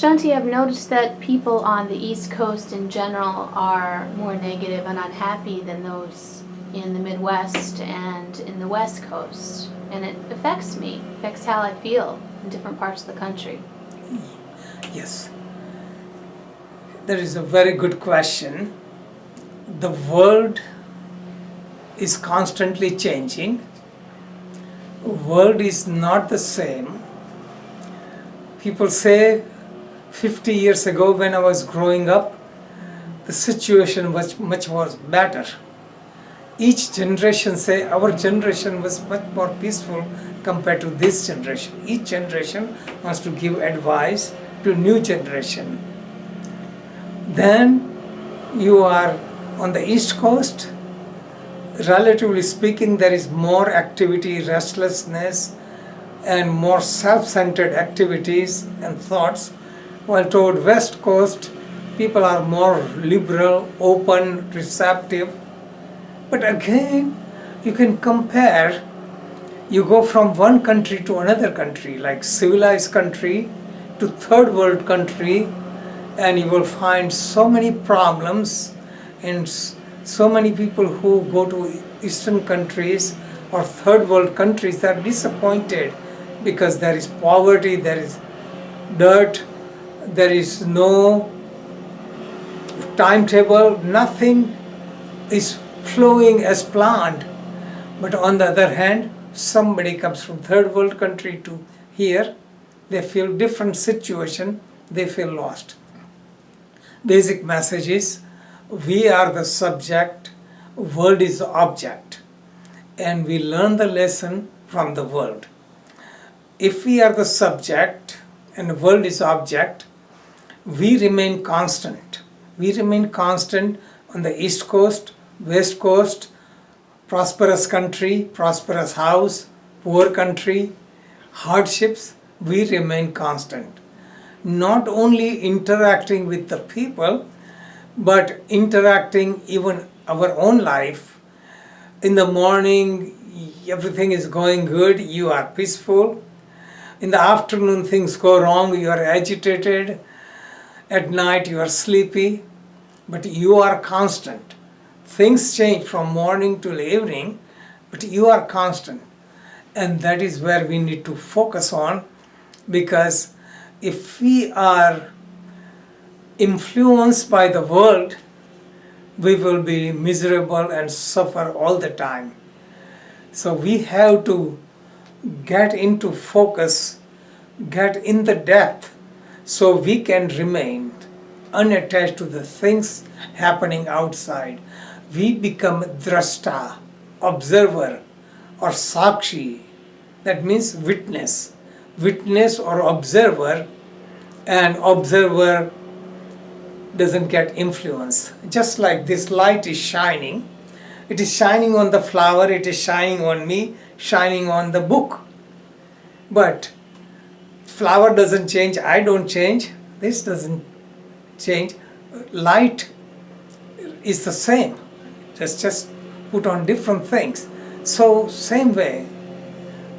Shanti, I've noticed that people on the East Coast in general are more negative and unhappy than those in the Midwest and in the West Coast. And it affects me, affects how I feel in different parts of the country. Yes, that is a very good question. The world is constantly changing. The world is not the same. People say 50 years ago when I was growing up, the situation was much more better. Each generation say our generation was much more peaceful compared to this generation. Each generation wants to give advice to new generation. Then you are on the East Coast, relatively speaking, there is more activity, restlessness, and more self-centered activities and thoughts, while toward West Coast, people are more liberal, open, receptive. But again, you can compare, you go from one country to another country, like civilized country to third world country, and you will find so many problems and so many people who go to Eastern countries or third world countries are disappointed because there is poverty, there is dirt, there is no timetable, nothing is flowing as planned. But on the other hand, somebody comes from third world country to here, they feel different situation, they feel lost. Basic message is, we are the subject, world is the object, and we learn the lesson from the world. If we are the subject and the world is object, we remain constant. We remain constant on the East Coast, West Coast, prosperous country, prosperous house, poor country, hardships, we remain constant. Not only interacting with the people, but interacting even our own life. In the morning, everything is going good, you are peaceful. In the afternoon, things go wrong, you are agitated. At night, you are sleepy, but you are constant. Things change from morning to evening, but you are constant. And that is where we need to focus on, because if we are influenced by the world, we will be miserable and suffer all the time. So we have to get into focus, get in the depth, so we can remain unattached to the things happening outside. We become drashta, observer, or sakshi. That means witness. Witness or observer, and observer doesn't get influence. Just like this light is shining, it is shining on the flower, it is shining on me, shining on the book. But flower doesn't change, I don't change, this doesn't change. Light is the same, just put on different things. So same way,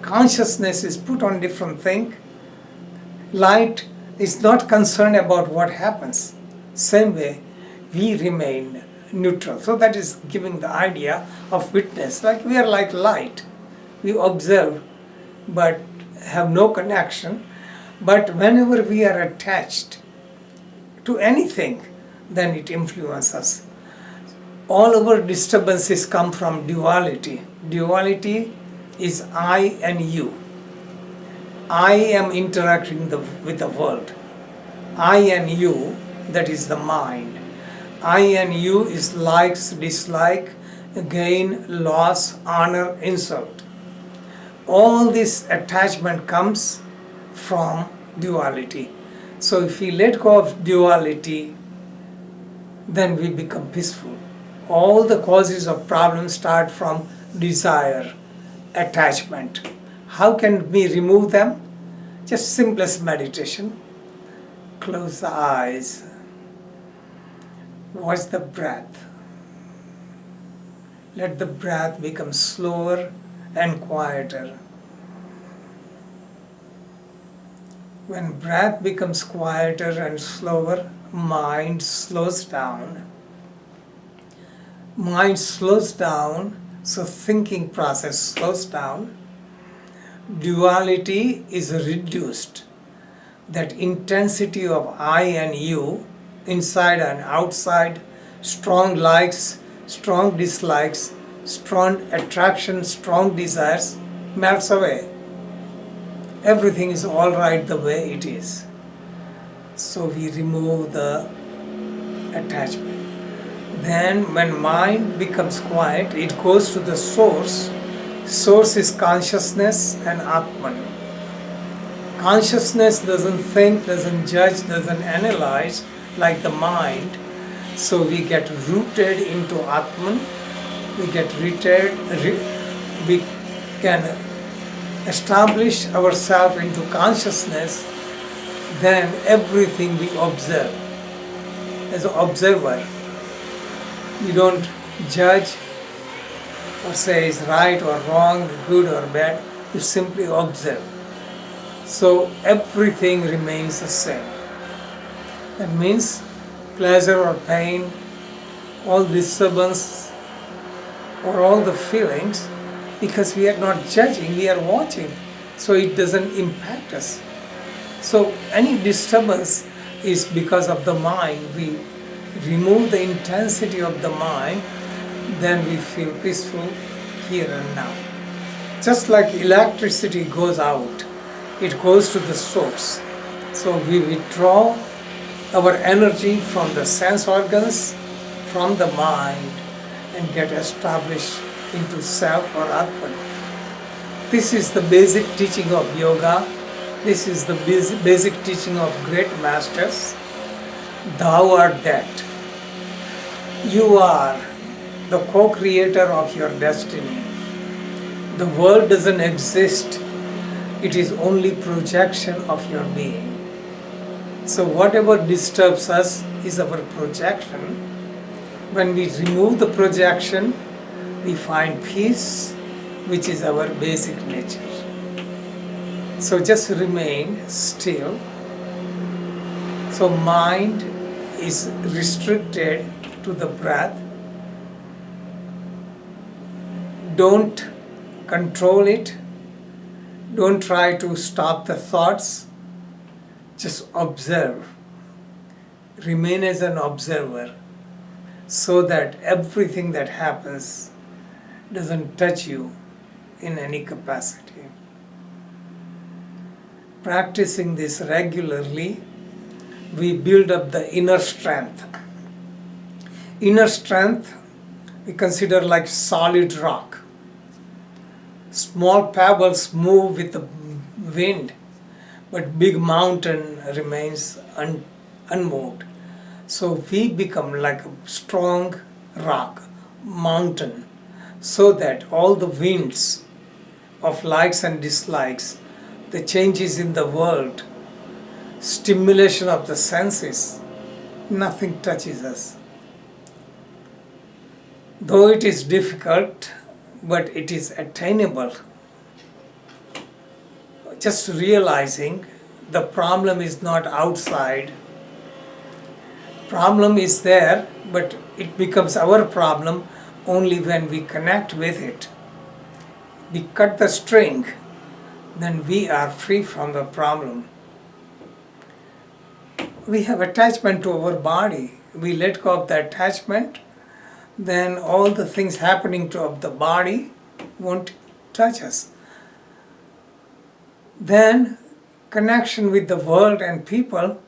consciousness is put on different thing. Light is not concerned about what happens. Same way, we remain neutral. So that is giving the idea of witness. Like we are like light. We observe but have no connection. But whenever we are attached to anything, then it influences us. All our disturbances come from duality. Duality is I and you. I am interacting with the world. I and you, that is the mind. I and you is likes, dislike, gain, loss, honor, insult. All this attachment comes from duality. So if we let go of duality, then we become peaceful. All the causes of problems start from desire, attachment. How can we remove them? Just simplest meditation. Close the eyes. Watch the breath. Let the breath become slower and quieter. When breath becomes quieter and slower, mind slows down. Mind slows down, so thinking process slows down. Duality is reduced. That intensity of I and you, inside and outside, strong likes, strong dislikes, strong attraction, strong desires, melts away. Everything is all right the way it is. So we remove the attachment. Then when mind becomes quiet, it goes to the source. Source is consciousness and Atman. Consciousness doesn't think, doesn't judge, doesn't analyze like the mind. So we get rooted into Atman. We get rooted, we can establish ourselves into consciousness. Then everything we observe. As an observer, you don't judge or say is right or wrong, good or bad. You simply observe. So everything remains the same. That means pleasure or pain, all disturbance or all the feelings, because we are not judging, we are watching. So it doesn't impact us. So any disturbance is because of the mind. We remove the intensity of the mind, then we feel peaceful here and now. Just like electricity goes out, it goes to the source. So we withdraw our energy from the sense organs, from the mind, and get established into self or Atman. This is the basic teaching of yoga. This is the basic teaching of great masters. Thou art that. You are the co-creator of your destiny. The world doesn't exist. It is only projection of your being. So whatever disturbs us is our projection. When we remove the projection, we find peace, which is our basic nature. So just remain still. So mind is restricted to the breath. Don't control it. Don't try to stop the thoughts. Just observe. Remain as an observer so that everything that happens doesn't touch you in any capacity. Practicing this regularly, we build up the inner strength. Inner strength we consider like solid rock. Small pebbles move with the wind, but big mountain remains unmoved. So we become like a strong rock, mountain, so that all the winds of likes and dislikes, the changes in the world, stimulation of the senses, nothing touches us. Though it is difficult, but it is attainable. Just realizing the problem is not outside. Problem is there, but it becomes our problem only when we connect with it. We cut the string, then we are free from the problem. We have attachment to our body. We let go of the attachment, then all the things happening to the body won't touch us. Then connection with the world and people,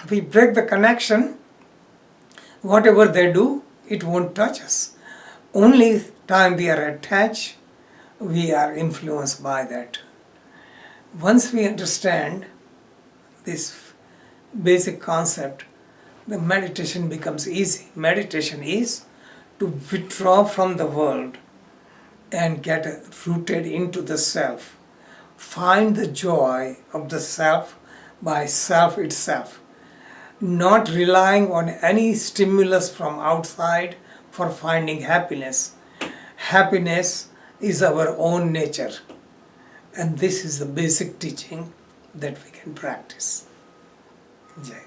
we break the connection, whatever they do, it won't touch us. Only time we are attached, we are influenced by that. Once we understand this basic concept, the meditation becomes easy. Meditation is to withdraw from the world and get rooted into the self. Find the joy of the self by self itself. Not relying on any stimulus from outside for finding happiness. Happiness is our own nature. And this is the basic teaching that we can practice. Jai.